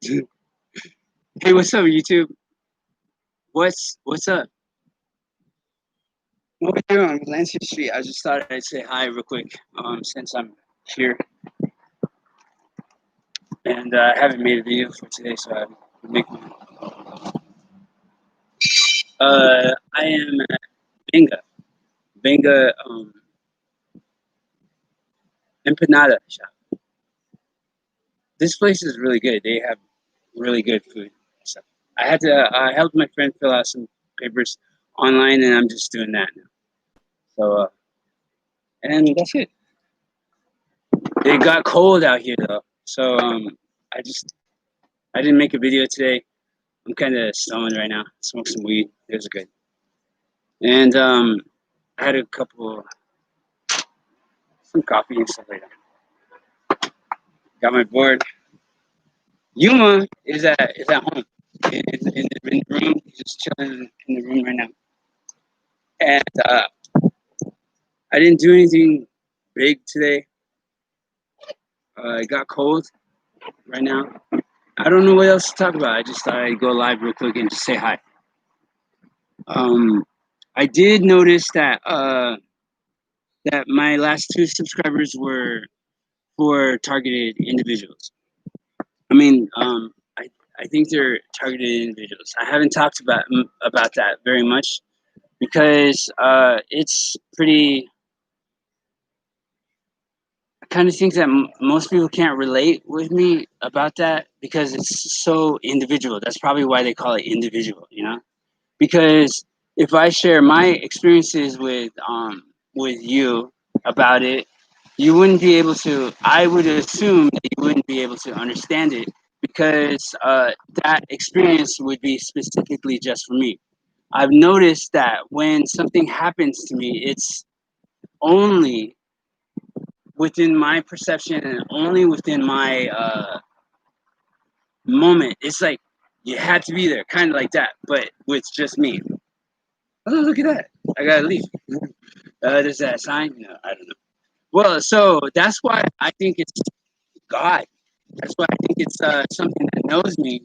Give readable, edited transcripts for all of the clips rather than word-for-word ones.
Hey, what's up, YouTube? What's up? What we doing on Lansing Street? I just thought I'd say hi real quick. Since I'm here and I haven't made a video for today, so I'm making. I am at Venga Empanada shop. This place is really good. They have really good food. So I helped my friend fill out some papers online, and I'm just doing that now. So and that's it. It got cold out here though, so I just I didn't make a video today. I'm kind of stoned right now. Smoke some weed. It was good. And I had a couple, some coffee and stuff like that. Got my board. Yuma is at home in the room. He's just chilling in the room right now. And I didn't do anything big today. It got cold right now. I don't know what else to talk about. I just thought I'd go live real quick and just say hi. Um, I did notice that my last two subscribers were for targeted individuals. I mean, I think they're targeted individuals. I haven't talked about that very much because it's pretty. I kind of think that most people can't relate with me about that because it's so individual. That's probably why they call it individual. Because if I share my experiences with you about it, you wouldn't be able to. I would assume that you wouldn't be able to understand it because that experience would be specifically just for me. I've noticed that when something happens to me, it's only within my perception and only within my moment. It's like you had to be there, kind of like that, but with just me. Oh, look at that! I got a leaf. Does that sign? No, I don't know. Well, so that's why I think it's God. That's why I think it's something that knows me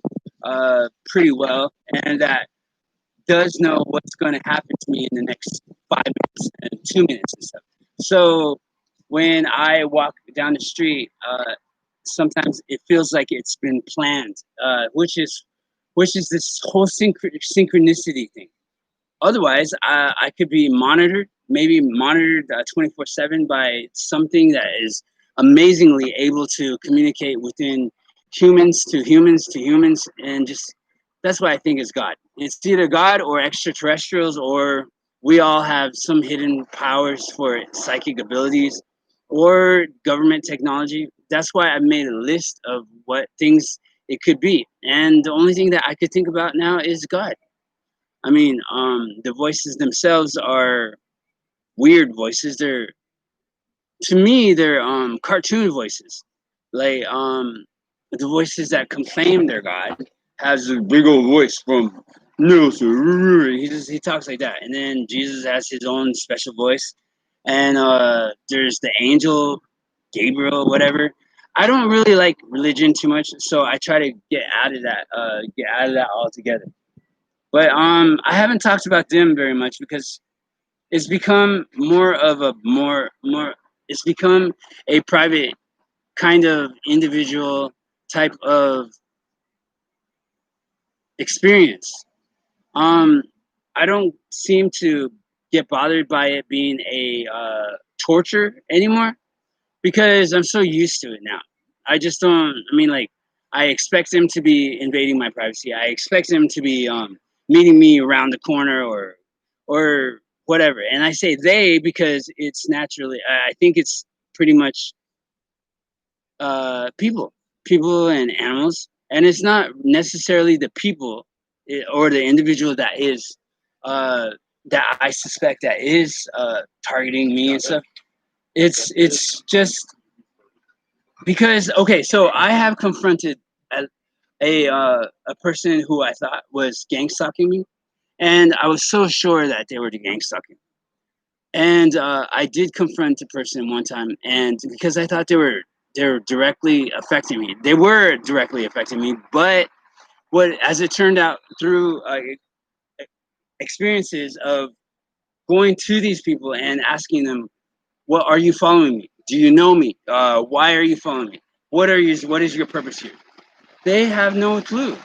pretty well and that does know what's going to happen to me in the next 5 minutes and 2 minutes and stuff. So when I walk down the street, sometimes it feels like it's been planned, which is this whole synchronicity thing. Otherwise, I could be monitored, maybe monitored 24/7 by something that is amazingly able to communicate within humans to humans to humans, and just that's what I think is God. It's either God or extraterrestrials, or we all have some hidden powers for psychic abilities, or government technology. That's why I made a list of what things it could be, and the only thing that I could think about now is God. I mean, the voices themselves are weird voices. They're to me, they're cartoon voices. Like the voices that claim they're God has a big old voice from no sir. He talks like that, and then Jesus has his own special voice, and there's the angel Gabriel, whatever. I don't really like religion too much, so I try to get out of that altogether. But I haven't talked about them very much because it's become more. It's become a private kind of individual type of experience. Um, I don't seem to get bothered by it being a torture anymore because I'm so used to it now. I just don't. I mean, like, I expect them to be invading my privacy. I expect them to be meeting me around the corner or whatever. And I say they because it's naturally. I think it's pretty much people, people and animals, and it's not necessarily the people or the individual that is uh, that I suspect that is targeting me and stuff. It's just because okay, so I have confronted a person who I thought was gang stalking me, and I was so sure that they were the gang stalking. And I did confront the person one time, and because I thought they were they're directly affecting me. They were directly affecting me, but what as it turned out through experiences of going to these people and asking them, "What are you following me? Do you know me? Why are you following me? What is your purpose here?" They have no clue.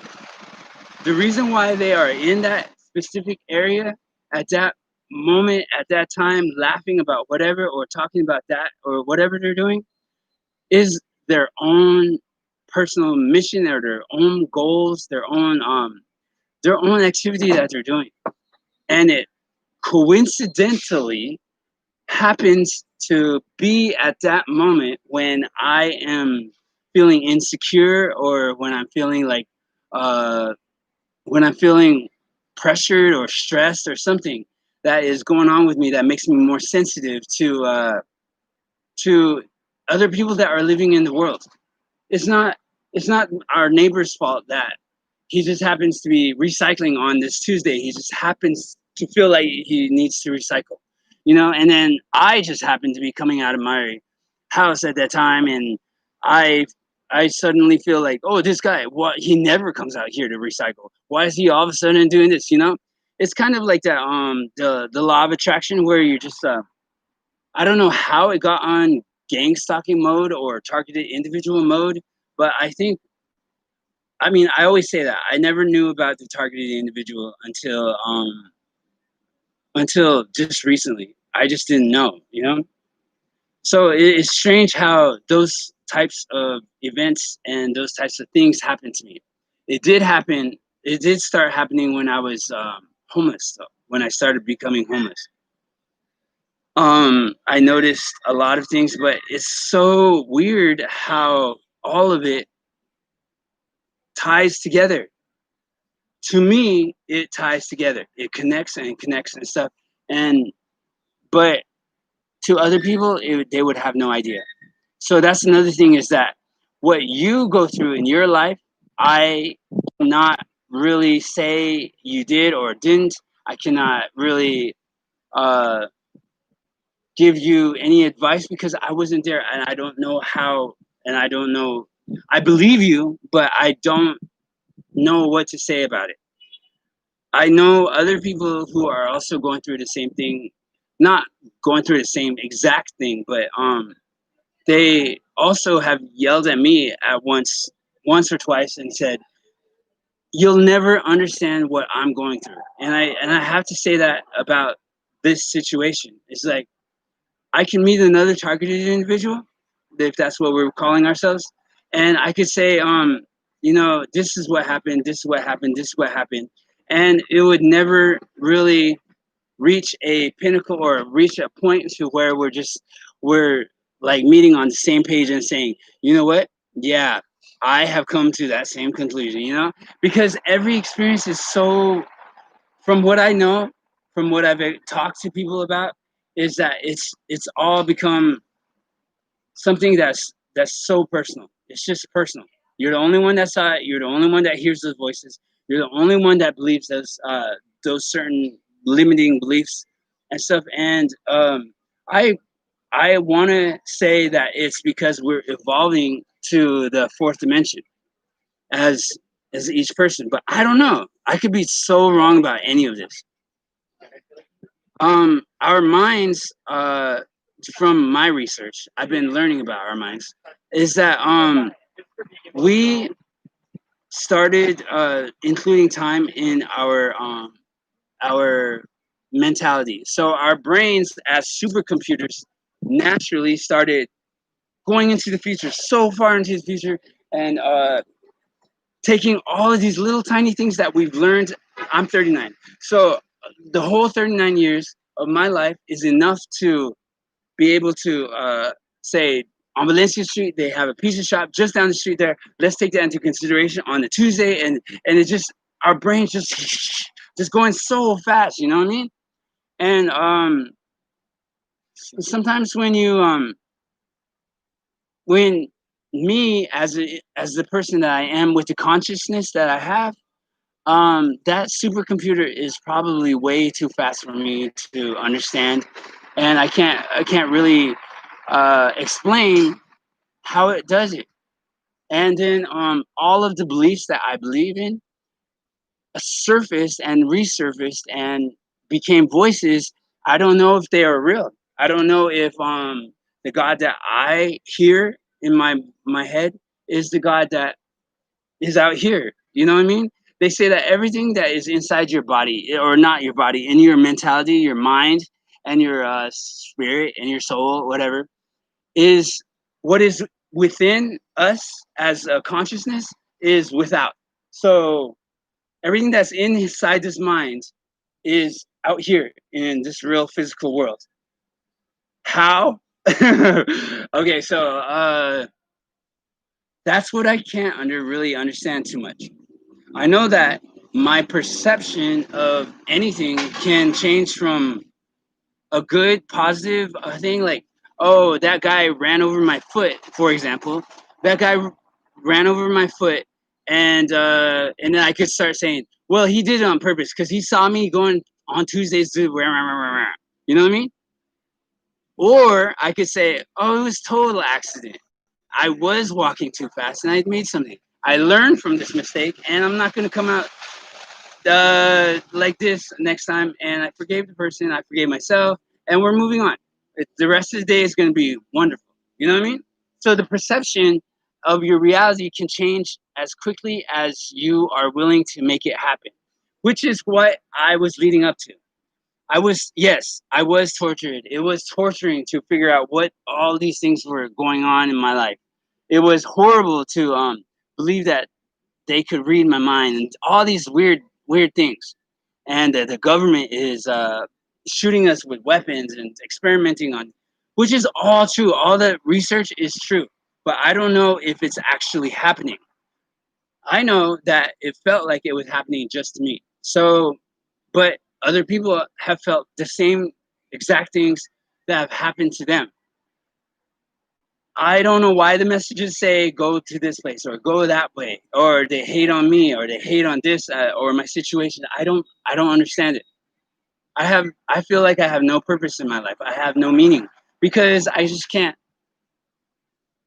The reason why they are in that specific area at that moment, at that time, laughing about whatever or talking about that or whatever they're doing is their own personal mission or their own goals, their own activity that they're doing. And it coincidentally happens to be at that moment when I am feeling insecure or uh, when I'm feeling pressured or stressed or something that is going on with me that makes me more sensitive to other people that are living in the world. It's not it's not our neighbor's fault that he just happens to be recycling on this Tuesday. He just happens to feel like he needs to recycle, and then I just happen to be coming out of my house at that time, and I I suddenly feel like, oh, this guy, what, he never comes out here to recycle. Why is he all of a sudden doing this? It's kind of like that the law of attraction where you're just I don't know how it got on gang stalking mode or targeted individual mode, but I mean, I always say that I never knew about the targeted individual until just recently. I just didn't know. So it's strange how those types of events and those types of things happen to me. It did happen. It did start happening when I was homeless, though, when I started becoming homeless. I noticed a lot of things, but it's so weird how all of it ties together. To me, it ties together. It connects and stuff. And but to other people, they would have no idea. So that's another thing is that what you go through in your life, I cannot really say you did or didn't. I cannot really uh, give you any advice because I wasn't there and I don't know how and I don't know. I believe you, but I don't know what to say about it. I know other people who are also going through the same thing, not going through the same exact thing, but they also have yelled at me at once or twice and said, "You'll never understand what I'm going through." And I have to say that about this situation. It's like I can meet another targeted individual, if that's what we're calling ourselves, and I could say, this is what happened, this is what happened, this is what happened, and it would never really reach a pinnacle or reach a point to where we're like meeting on the same page and saying, you know what? Yeah, I have come to that same conclusion, because every experience is so, from what I know, from what I've talked to people about, is that it's all become something that's so personal. It's just personal. You're the only one that saw it. You're the only one that hears those voices. You're the only one that believes those certain limiting beliefs and stuff. And I I want to say that it's because we're evolving to the fourth dimension as as each person. But I don't know. I could be so wrong about any of this. Our minds, from my research, I've been learning about our minds, is that we started including time in our mentality. So our brains, as supercomputers, naturally started going into the future, so far into the future, and taking all of these little tiny things that we've learned. I'm 39, so the whole 39 years of my life is enough to be able to say, on Valencia Street, they have a pizza shop just down the street there. Let's take that into consideration on the Tuesday, and it just, our brains just going so fast. You know what I mean? And sometimes when me as the person that I am with the consciousness that I have, that supercomputer is probably way too fast for me to understand, and I can't really explain how it does it. And then all of the beliefs that I believe in surfaced and resurfaced and became voices. I don't know if they are real. I don't know if the God that I hear in my head is the God that is out here. You know what I mean? They say that everything that is inside your body, or not your body, in your mentality, your mind, and your spirit and your soul, whatever, is what is within us as a consciousness is without. So everything that's inside this mind is out here in this real physical world. How? Okay, so that's what I can't really understand too much. I know that my perception of anything can change from a good positive thing, like, oh, that guy ran over my foot, for example. That guy ran over my foot, and then I could start saying, well, he did it on purpose because he saw me going on Tuesdays to you know what I mean? Or I could say, oh, it was total accident. I was walking too fast and I made something. I learned from this mistake, and I'm not going to come out like this next time. And I forgave the person, I forgave myself, and we're moving on. The rest of the day is going to be wonderful. You know what I mean? So the perception of your reality can change as quickly as you are willing to make it happen, which is what I was leading up to. Yes, I was tortured. It was torturing to figure out what all these things were going on in my life. It was horrible to believe that they could read my mind and all these weird things. And the government is shooting us with weapons and experimenting on, which is all true. All the research is true, but I don't know if it's actually happening. I know that it felt like it was happening just to me. So, but other people have felt the same exact things that have happened to them. I don't know why the messages say go to this place or go that way, or they hate on me, or they hate on this, or my situation. I don't understand it. I feel like I have no purpose in my life. I have no meaning because I just can't.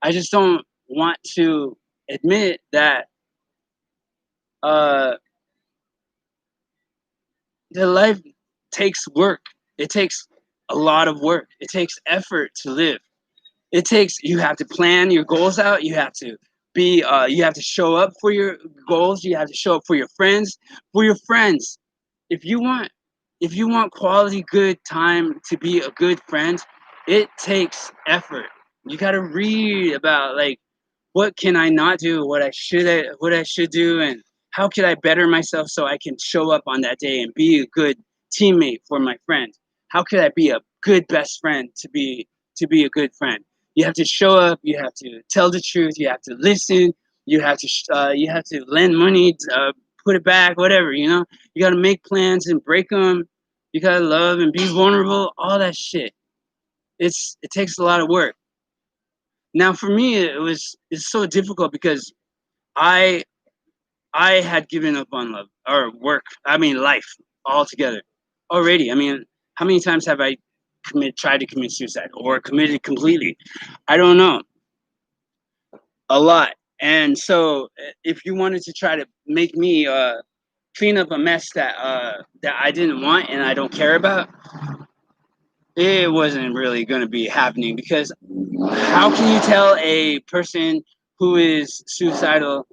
I just don't want to admit that uh, the life takes work. It takes a lot of work. It takes effort to live. It takes, you have to plan your goals out. You have to you have to show up for your goals. You have to show up for your friends. For your friends, if you want if you want quality good time to be a good friend, it takes effort. You got to read about, like, what can I not do, what I should do, and how can I better myself so I can show up on that day and be a good teammate for my friend. How could I be a good best friend to be a good friend? You have to show up. You have to tell the truth. You have to listen. You have to lend money, put it back, whatever. You got to make plans and break them. You got to love and be vulnerable. All that shit. It takes a lot of work. Now, for me, it's so difficult because I I had given up on love or work. I mean, life altogether already. I mean, how many times have I tried to commit suicide or committed completely? I don't know. A lot. And so, if you wanted to try to make me clean up a mess that I didn't want and I don't care about, it wasn't really going to be happening because how can you tell a person who is suicidal,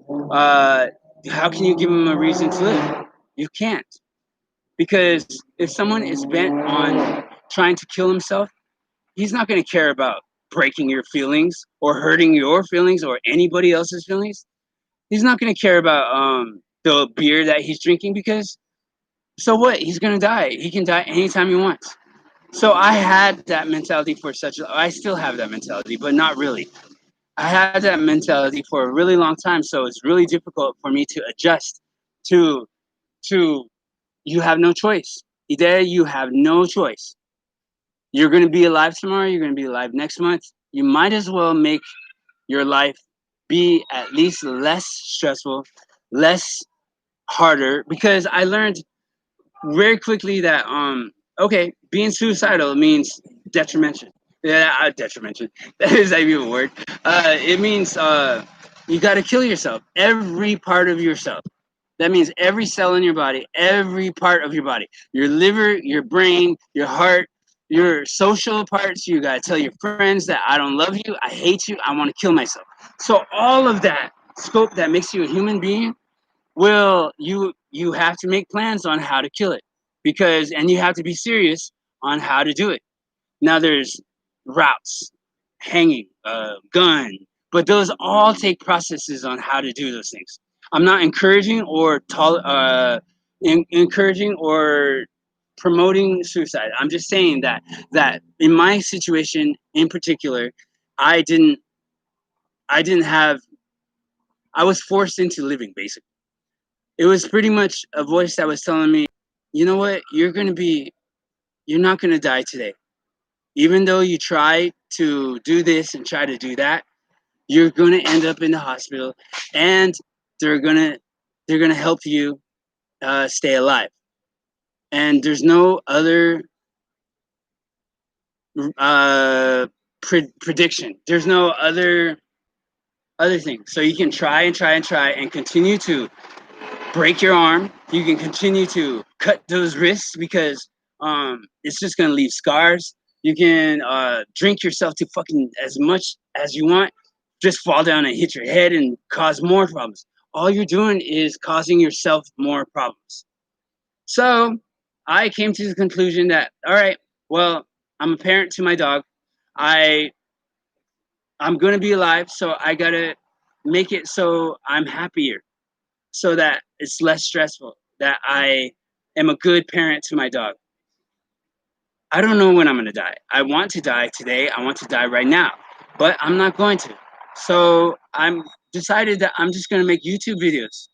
how can you give them a reason to live? You can't. Because if someone is bent on trying to kill himself, he's not going to care about breaking your feelings or hurting your feelings or anybody else's feelings. He's not going to care about the beer that he's drinking because so what? He's going to die. He can die anytime he wants. So I had that mentality for I still have that mentality, but not really. I had that mentality for a really long time, so it's really difficult for me to adjust to to you have no choice. Either you have no choice. You're going to be alive tomorrow, you're going to be alive next month. You might as well make your life be at least less stressful, less harder because I learned very quickly that okay, being suicidal means detrimental. Yeah, detrimental. That is even a word. It means you got to kill yourself. Every part of yourself. That means every cell in your body, every part of your body, your liver, your brain, your heart, your social parts. You got to tell your friends that I don't love you, I hate you, I want to kill myself. So all of that scope that makes you a human being, will you have to make plans on how to kill it, because and you have to be serious on how to do it. Now there's routes, hanging, gun, but those all take processes on how to do those things. I'm not encouraging or encouraging or promoting suicide. I'm just saying that in my situation in particular, I didn't I didn't have I was forced into living basically. It was pretty much a voice that was telling me, you know what, you're not gonna die today. Even though you try to do this and try to do that, you're gonna end up in the hospital, and they're gonna they're gonna help you stay alive. And there's no other prediction. There's no other thing. So you can try and try and try and continue to break your arm. You can continue to cut those wrists because it's just gonna leave scars. You can drink yourself to fucking as much as you want, just fall down and hit your head and cause more problems. All you're doing is causing yourself more problems. So I came to the conclusion that, all right, well, I'm a parent to my dog. I I'm gonna be alive, so I gotta make it so I'm happier, so that it's less stressful, that I am a good parent to my dog. I don't know when I'm going to die. I want to die today. I want to die right now, but I'm not going to. So I'm decided that I'm just going to make YouTube videos,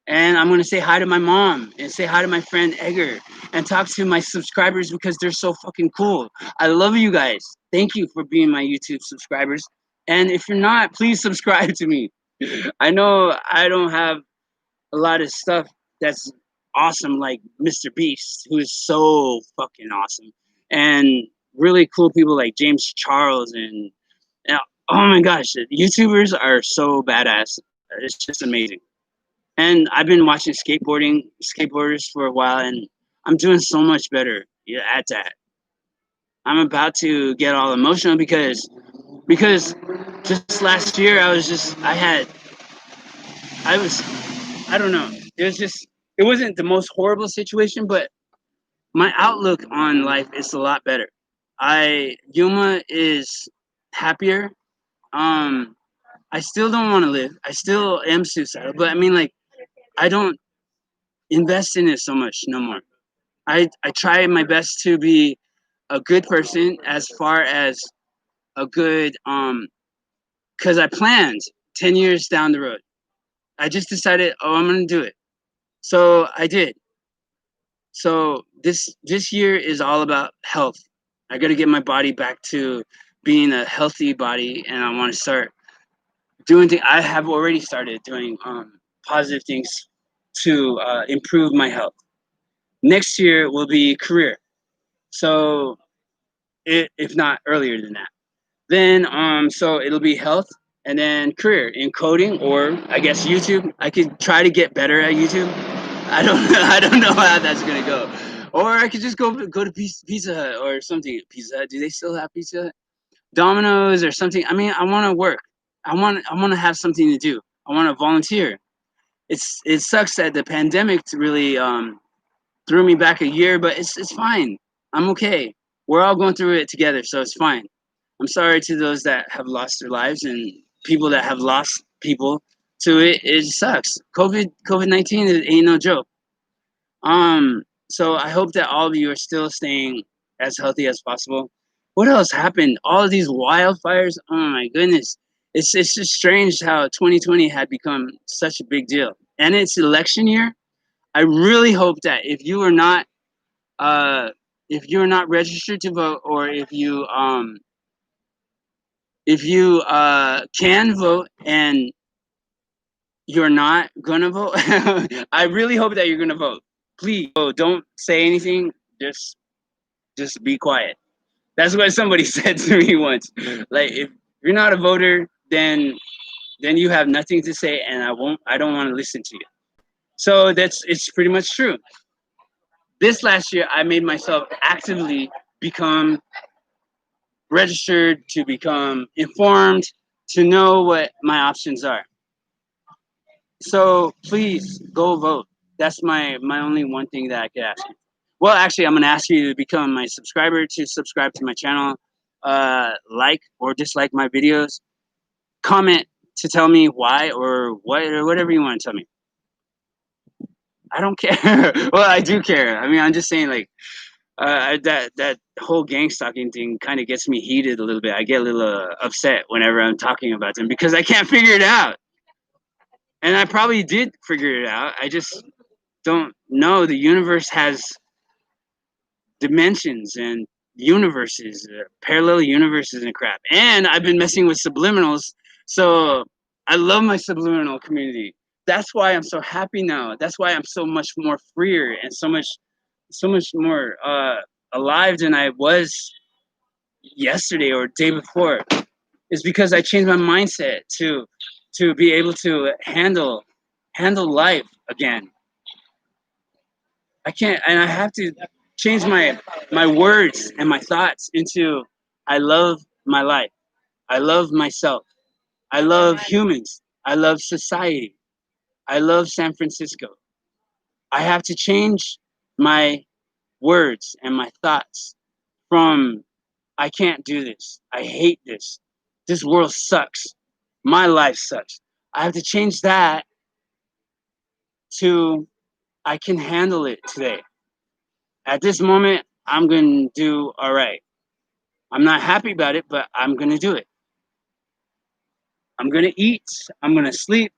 and I'm going to say hi to my mom and say hi to my friend Edgar and talk to my subscribers because they're so fucking cool. I love you guys. Thank you for being my YouTube subscribers. And if you're not, please subscribe to me. I know I don't have a lot of stuff that's awesome, like Mr. Beast, who is so fucking awesome, and really cool people like James Charles and oh my gosh, YouTubers are so badass. It's just amazing. And I've been watching skateboarders for a while, and I'm doing so much better, yeah, at that. I'm about to get all emotional because just last year I was I don't know. It wasn't the most horrible situation, but my outlook on life is a lot better. I Yuma is happier. Um, I still don't want to live. I still am suicidal, but I mean, like, I don't invest in it so much no more. I try my best to be a good person as far as a good because I planned 10 years down the road. I just decided, oh, I'm gonna do it. So I did. So this year is all about health. I got to get my body back to being a healthy body, and I want to start doing things. I have already started doing positive things to improve my health. Next year will be career. So if not earlier than that, then so it'll be health and then career in coding, or I guess YouTube. I could try to get better at YouTube. I don't I don't know how that's gonna go. Or I could just go to Pizza Hut or something. Pizza Hut, do they still have Pizza Hut? Domino's or something. I mean, I want to work. I want to have something to do. I want to volunteer. It sucks that the pandemic really threw me back a year, but it's fine. I'm okay. We're all going through it together, so it's fine. I'm sorry to those that have lost their lives and people that have lost people to it. It sucks. COVID-19 ain't no joke. So I hope that all of you are still staying as healthy as possible. What else happened? All of these wildfires. Oh my goodness. It's just strange how 2020 had become such a big deal. And it's election year. I really hope that uh if you're not registered to vote, or if you can vote and you're not gonna vote, I really hope that you're gonna vote. Please, don't say anything. Just be quiet. That's what somebody said to me once. Like, if you're not a voter, then you have nothing to say, and I don't want to listen to you. So it's pretty much true. This last year, I made myself actively become registered, to become informed, to know what my options are. So please go vote. That's my only one thing that I could ask you. Well, actually, I'm gonna ask you to become my subscriber, to subscribe to my channel, like or dislike my videos, comment to tell me why or what, or whatever you want to tell me. I don't care. Well, I do care. I mean, I'm just saying, like, that whole gang stalking thing kind of gets me heated a little bit. I get a little upset whenever I'm talking about them because I can't figure it out. And I probably did figure it out. I just don't know. The universe has dimensions and universes, parallel universes and crap. And I've been messing with subliminals, so I love my subliminal community. That's why I'm so happy now. That's why I'm so much more freer and so much more alive than I was yesterday or day before. Is because I changed my mindset to be able to handle life again. I can't, and I have to change my words and my thoughts into I love my life. I love myself. I love humans. I love society. I love San Francisco. I have to change my words and my thoughts from I can't do this. I hate this. This world sucks. My life sucks. I have to change that to I can handle it today. At this moment, I'm going to do all right. I'm not happy about it, but I'm going to do it. I'm going to eat. I'm going to sleep.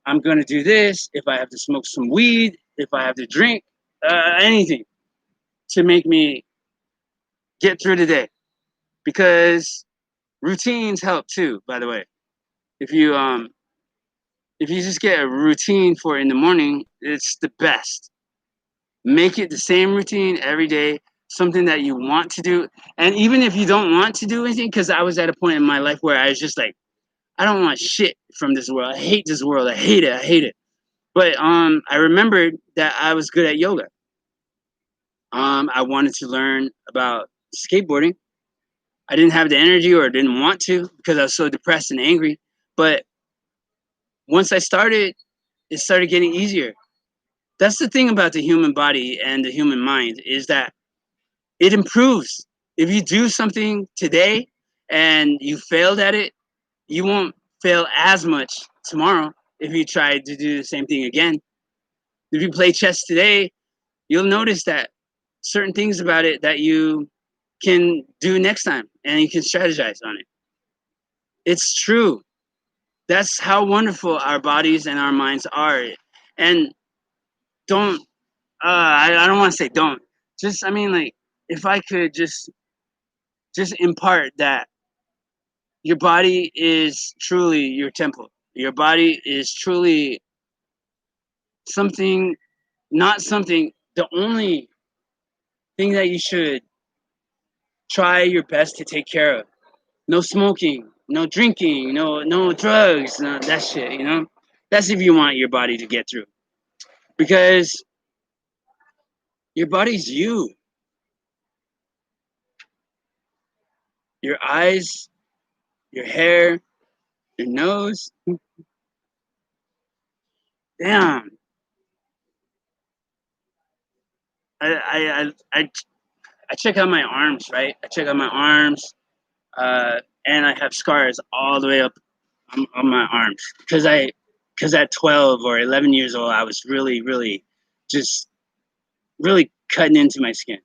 I'm going to do this. If I have to smoke some weed, if I have to drink, anything to make me get through the day. Because routines help too, by the way. If you if you just get a routine for in the morning, it's the best. Make it the same routine every day, something that you want to do. And even if you don't want to do anything, because I was at a point in my life where I was just like, I don't want shit from this world. I hate this world. I hate it. I hate it. But I remembered that I was good at yoga. I wanted to learn about skateboarding. I didn't have the energy or didn't want to because I was so depressed and angry. But once I started, it started getting easier. That's the thing about the human body and the human mind is that it improves. If you do something today and you failed at it, you won't fail as much tomorrow if you try to do the same thing again. If you play chess today, you'll notice that certain things about it that you can do next time and you can strategize on it. It's true. That's how wonderful our bodies and our minds are. And don't, I don't want to say don't. Just, I mean, like, if I could just impart that your body is truly your temple. Your body is truly something, not something, the only thing that you should try your best to take care of. No smoking, no drinking, no drugs, no that shit, you know? That's if you want your body to get through. Because your body's you. Your eyes, your hair, your nose. Damn. I I check out my arms, right? I check out my arms, and I have scars all the way up on my arms because at 12 or 11 years old, I was really just really cutting into my skin.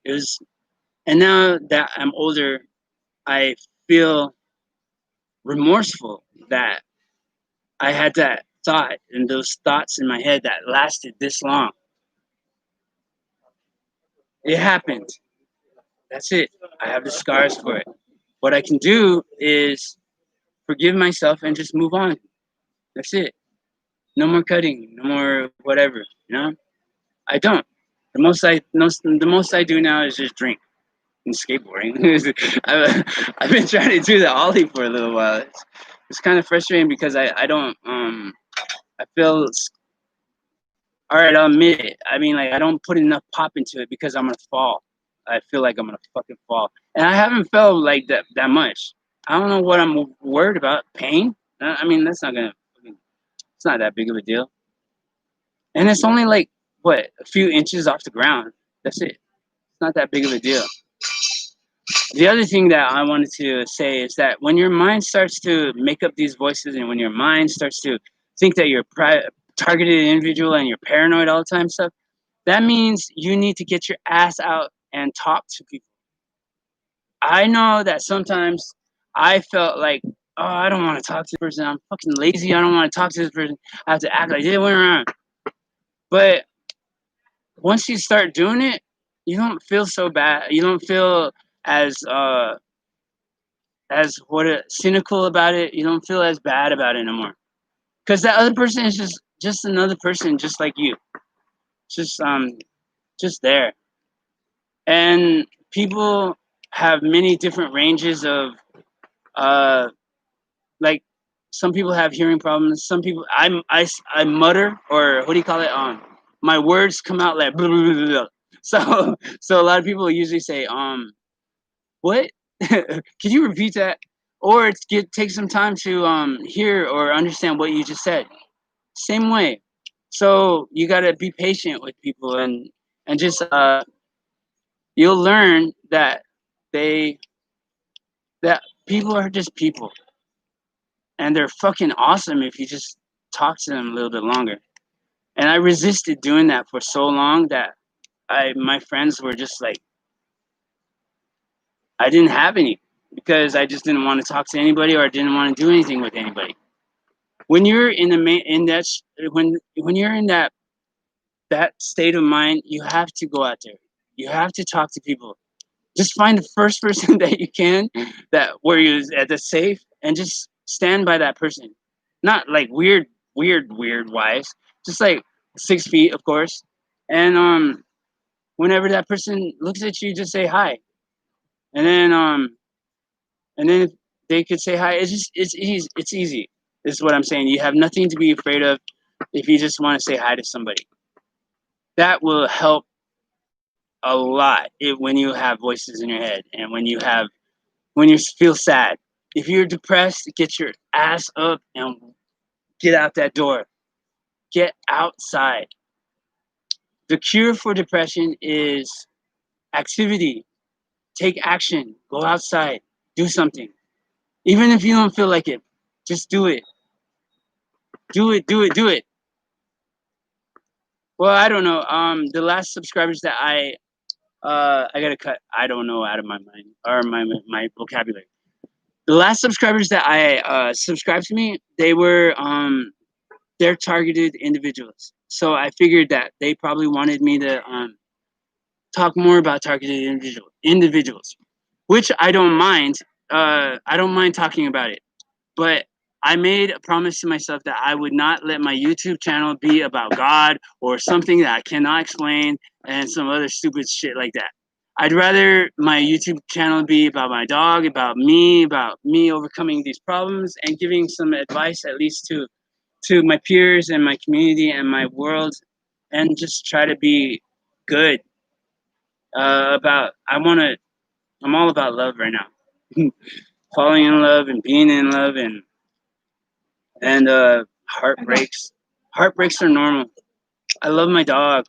It was, and now that I'm older, I feel remorseful that I had that thought and those thoughts in my head that lasted this long. It happened. That's it. I have the scars for it. What I can do is forgive myself and just move on. That's it. No more cutting, no more whatever. You know, I don't. The most I do now is just drink. in skateboarding. I've been trying to do the ollie for a little while. It's kind of frustrating because I don't I feel, all right, I'll admit it. I mean, like, I don't put enough pop into it because I'm gonna fall. I feel like I'm gonna fucking fall, and I haven't felt like that much. I don't know what I'm worried about. Pain? I mean, that's not gonna. It's not that big of a deal, and it's only like what, a few inches off the ground. That's it. It's not that big of a deal. The other thing that I wanted to say is that when your mind starts to make up these voices, and when your mind starts to think that you're targeted individual and you're paranoid all the time, stuff, that means you need to get your ass out and talk to people. I know that sometimes I felt like, oh, I don't want to talk to this person. I'm fucking lazy. I don't want to talk to this person. I have to act like they went around. But once you start doing it, you don't feel so bad. You don't feel as cynical about it. You don't feel as bad about it anymore. Because that other person is just another person, just like you. Just just there. And people have many different ranges of uh like, some people have hearing problems, some people, I mutter, or what do you call it, my words come out like blah, blah, blah, blah. So a lot of people usually say, what? Can you repeat that? Or take some time to hear or understand what you just said. Same way. So you got to be patient with people, and just you'll learn that they that people are just people, and they're fucking awesome if you just talk to them a little bit longer. And I resisted doing that for so long that my friends were just like, I didn't have any, because I just didn't want to talk to anybody, or I didn't want to do anything with anybody. When you're in the in that when you're in that state of mind, you have to go out there. You have to talk to people. Just find the first person that you can, that where you're at the safe, and just stand by that person. Not like weird wise. Just like 6 feet, of course. And whenever that person looks at you, just say hi. And then if they could say hi. It's easy. It's easy. This is what I'm saying. You have nothing to be afraid of if you just want to say hi to somebody. That will help a lot when you have voices in your head, and when you feel sad. If you're depressed, get your ass up and get out that door. Get outside. The cure for depression is activity. Take action. Go outside. Do something. Even if you don't feel like it, just do it. Do it, do it, do it. Well, I don't know. The last subscribers that I gotta cut I don't know out of my mind, or my vocabulary. The last subscribers that I subscribed to me, they're targeted individuals. So I figured that they probably wanted me to talk more about targeted individuals, which I don't mind. I don't mind talking about it, but I made a promise to myself that I would not let my YouTube channel be about God or something that I cannot explain and some other stupid shit like that. I'd rather my YouTube channel be about my dog, about me overcoming these problems, and giving some advice, at least to my peers and my community and my world, and just try to be good. I'm all about love right now. Falling in love and being in love, and heartbreaks. Heartbreaks are normal. I love my dog.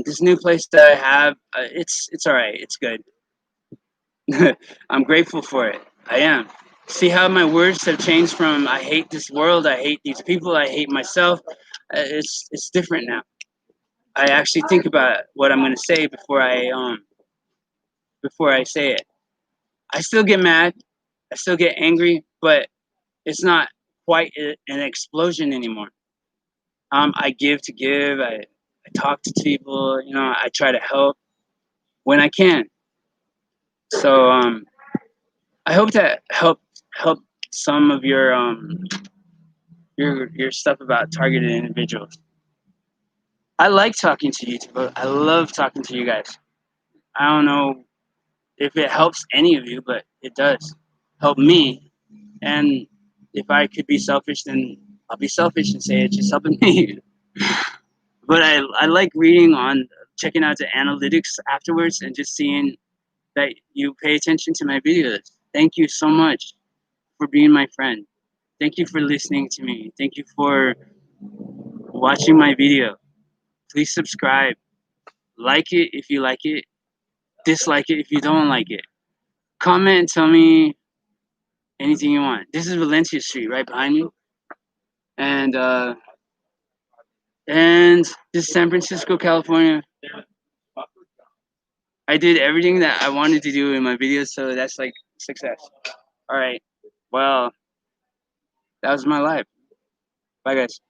This new place that I have, it's all right. It's good. I'm grateful for it. I am. See how my words have changed from I hate this world, I hate these people, I hate myself. It's different now. I actually think about what I'm gonna say before I say it. I still get mad, I still get angry, but it's not quite an explosion anymore. I give to give. I talk to people. You know, I try to help when I can. So I hope that help some of your stuff about targeted individuals. I like talking to you, but I love talking to you guys. I don't know if it helps any of you, but it does help me. And if I could be selfish, then I'll be selfish and say it's just helping me. But I like reading on, checking out the analytics afterwards and just seeing that you pay attention to my videos. Thank you so much for being my friend. Thank you for listening to me. Thank you for watching my video. Please subscribe. Like it if you like it. Dislike it if you don't like it. Comment and tell me anything you want. This is Valencia Street right behind me. And and this is San Francisco, California. I did everything that I wanted to do in my videos, so that's like success. All right. Well, that was my life. Bye, guys.